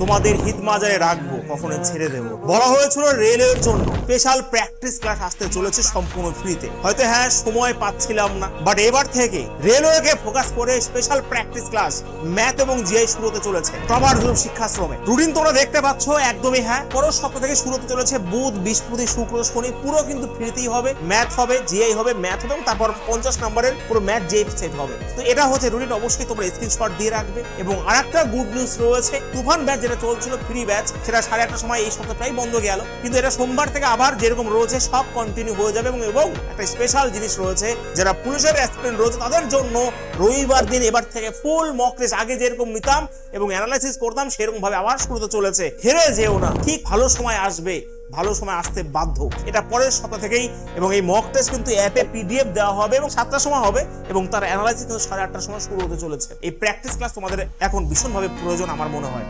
তোমাদের হিত মাজারে রাখবো, কখনো ছেড়ে দেবো। বলা হয়েছিল রেলওয়ের জন্য স্পেশাল প্র্যাকটিস ক্লাস আসতে চলেছে সম্পূর্ণ ফ্রিতে। হয়তো হ্যাঁ, সময় পাচ্ছিলাম না, বাট এবার থেকে রেলওয়েকে ফোকাস করে স্পেশাল প্র্যাকটিস ক্লাস ম্যাথ এবং জিআই শুরু হতে চলেছে প্রভার শিক্ষাশ্রমে। রুটিন তোমরা দেখতে পাচ্ছ, একদমই হ্যাঁ, পরের সপ্তাহ থেকে শুরু হতে চলেছে। বুধ, বৃহস্পতি, শুক্র, শনি পুরো কিন্তু ফ্রিতেই হবে। ম্যাথ হবে, জিআই হবে, ম্যাথ হবে, তারপর 50 নম্বরের পুরো ম্যাথ জিআই সেট হবে। তো এটা হচ্ছে রুটিন, অবশ্যই তোমরা স্ক্রিনশট দিয়ে রাখবে। এবং আরেকটা গুড নিউজ রয়েছে, তুফান ব্যাচ যেটা চলছিল ফ্রি ব্যাচ, সেটা 8:30টার সময় এই সপ্তাহটাই বন্ধ গেল, কিন্তু এটা সোমবার থেকে আবার যেরকম রয়েছে সব কন্টিনিউ হয়ে যাবে। এবং একটা স্পেশাল জিনিস রয়েছে, যারা পুলিশের অ্যাসপিরেন্ট রয়েছে তাদের জন্য রবিবার দিন এবার থেকে ফুল মক টেস্ট আগে যেরকম নিতাম এবং অ্যানালাইসিস করতাম সেরকম ভাবে আবার শুরু হতে চলেছে। হেরে যেও না, ঠিক ভালো সময় আসবে, ভালো সময় আসতে বাধ্য। এটা পরের সপ্তাহ থেকেই। এবং এই মক টেস্ট কিন্তু অ্যাপে পিডিএফ দেওয়া হবে এবং 7টার সময় হবে এবং তার অ্যানালাইসিস কিন্তু 8:30টার সময় শুরু হতে চলেছে। এই প্র্যাকটিস ক্লাস তোমাদের এখন ভীষণভাবে প্রয়োজন আমার মনে হয়।